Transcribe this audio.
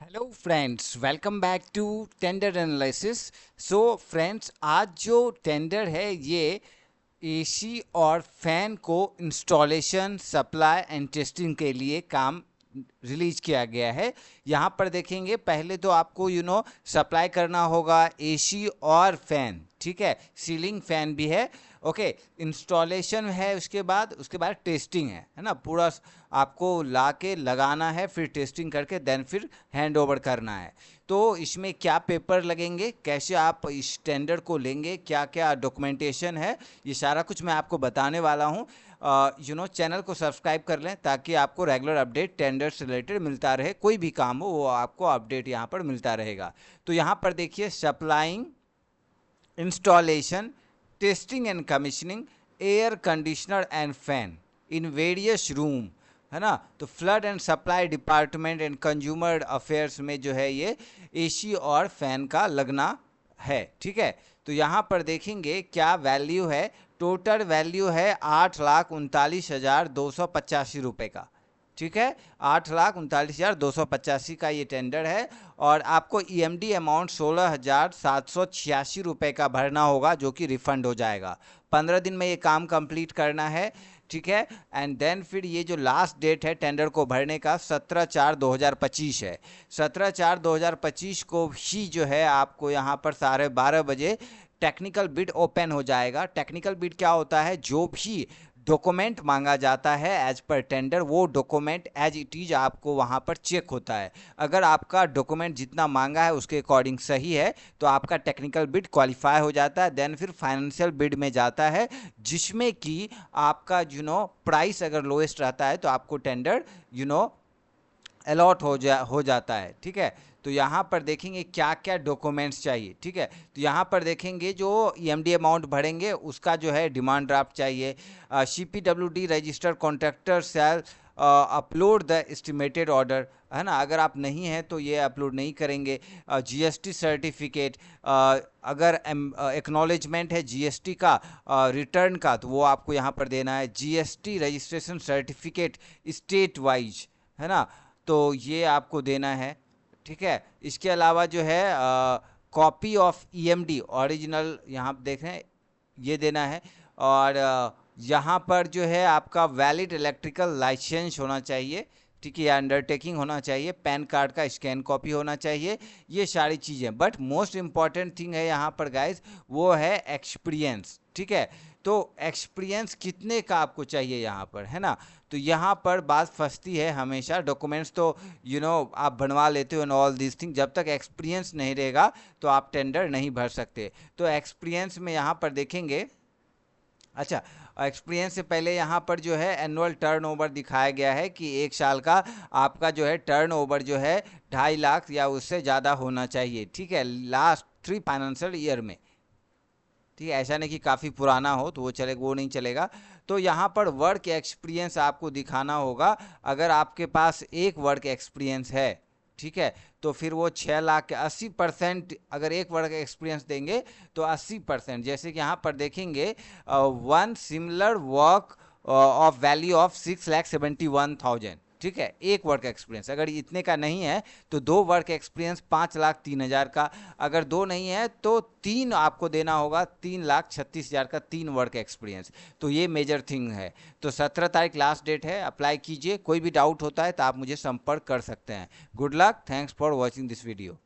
Hello friends, welcome back to tender analysis. So friends, आज जो tender है ये एसी और फैन को इंस्टॉलेशन, सप्लाई एंड टेस्टिंग के लिए काम रिलीज किया गया है। यहाँ पर देखेंगे, पहले तो आपको सप्लाई करना होगा एसी और फैन, ठीक है। सीलिंग फैन भी है, ओके। इंस्टॉलेशन है, उसके बाद टेस्टिंग है ना। पूरा आपको ला के लगाना है, फिर टेस्टिंग करके देन फिर हैंड ओवर करना है। तो इसमें क्या पेपर लगेंगे, कैसे आप इस टेंडर को लेंगे, क्या क्या डॉक्यूमेंटेशन है, ये सारा कुछ मैं आपको बताने वाला हूँ। चैनल को सब्सक्राइब कर लें ताकि आपको रेगुलर अपडेट टेंडर से रिलेटेड मिलता रहे। कोई भी काम हो वो आपको अपडेट यहाँ पर मिलता रहेगा। तो यहाँ पर देखिए, supplying, installation, testing and commissioning, air conditioner and fan in various room, है ना। तो flood and supply department and consumer affairs में जो है ये एसी और फैन का लगना है, ठीक है। तो यहाँ पर देखेंगे क्या वैल्यू है। टोटल वैल्यू है 8,39,285 रुपये का, ठीक है। 8,39,285 का ये टेंडर है। और आपको ईएमडी अमाउंट 16,786 रुपये का भरना होगा, जो कि रिफंड हो जाएगा। 15 दिन में ये काम कंप्लीट करना है, ठीक है। एंड देन फिर ये जो लास्ट डेट है टेंडर को भरने का 17/4/2025 है। 17/4/2025 को ही जो है आपको यहाँ पर 12:30 बजे टेक्निकल बिड ओपन हो जाएगा। टेक्निकल बिड क्या होता है, जो भी डॉक्यूमेंट मांगा जाता है एज पर टेंडर, वो डॉक्यूमेंट एज इट इज आपको वहाँ पर चेक होता है। अगर आपका डॉक्यूमेंट जितना मांगा है उसके अकॉर्डिंग सही है तो आपका टेक्निकल बिड क्वालिफाई हो जाता है। देन फिर फाइनेंशियल बिड में जाता है, जिसमें कि आपका प्राइस अगर लोएस्ट रहता है तो आपको टेंडर अलॉट हो जाता है, ठीक है। तो यहाँ पर देखेंगे क्या क्या डॉक्यूमेंट्स चाहिए, ठीक है। तो यहाँ पर देखेंगे जो ईएमडी अमाउंट भरेंगे उसका जो है डिमांड ड्राफ्ट चाहिए। CPWD registered contractor cell upload the estimated order, है ना। अगर आप नहीं हैं तो ये अपलोड नहीं करेंगे। GST सर्टिफिकेट, अगर एक्नॉलेजमेंट है GST का रिटर्न का, तो वो आपको यहाँ पर देना है। GST registration certificate state wise, है ना, तो ये आपको देना है, ठीक है। इसके अलावा जो है कॉपी ऑफ ईएमडी ओरिजिनल, यहाँ आप देख रहे हैं, ये देना है। और यहाँ पर जो है आपका वैलिड इलेक्ट्रिकल लाइसेंस होना चाहिए, ठीक है, या अंडरटेकिंग होना चाहिए। पैन कार्ड का स्कैन कॉपी होना चाहिए। ये सारी चीज़ें, बट मोस्ट इम्पॉर्टेंट थिंग है यहाँ पर गाइज, वो है एक्सपीरियंस, ठीक है। तो एक्सपीरियंस कितने का आपको चाहिए यहाँ पर, है ना। तो यहाँ पर बात फंसती है हमेशा। डॉक्यूमेंट्स तो आप बनवा लेते हो एंड ऑल दिस थिंग, जब तक एक्सपीरियंस नहीं रहेगा तो आप टेंडर नहीं भर सकते। तो एक्सपीरियंस में यहाँ पर देखेंगे, अच्छा, एक्सपीरियंस से पहले यहाँ पर जो है एनुअल टर्नओवर दिखाया गया है कि 1 साल का आपका जो है टर्नओवर जो है 2.5 लाख या उससे ज़्यादा होना चाहिए, ठीक है, लास्ट 3 फाइनेंशियल ईयर में, ठीक है। ऐसा नहीं कि काफ़ी पुराना हो तो वो नहीं चलेगा। तो यहाँ पर वर्क एक्सपीरियंस आपको दिखाना होगा। अगर आपके पास एक वर्क एक्सपीरियंस है, ठीक है, तो फिर वो 6 लाख के 80%, अगर एक वर्क एक्सपीरियंस देंगे तो 80%, जैसे कि यहाँ पर देखेंगे one similar work of value of 6,71,000, ठीक है, एक वर्क एक्सपीरियंस। अगर इतने का नहीं है तो 2 वर्क एक्सपीरियंस 5,03,000 का। अगर 2 नहीं है तो 3 आपको देना होगा, 3,36,000 का 3 वर्क एक्सपीरियंस। तो ये मेजर थिंग है। तो 17 तारीख लास्ट डेट है, अप्लाई कीजिए। कोई भी डाउट होता है तो आप मुझे संपर्क कर सकते हैं। Good luck, thanks for watching this video.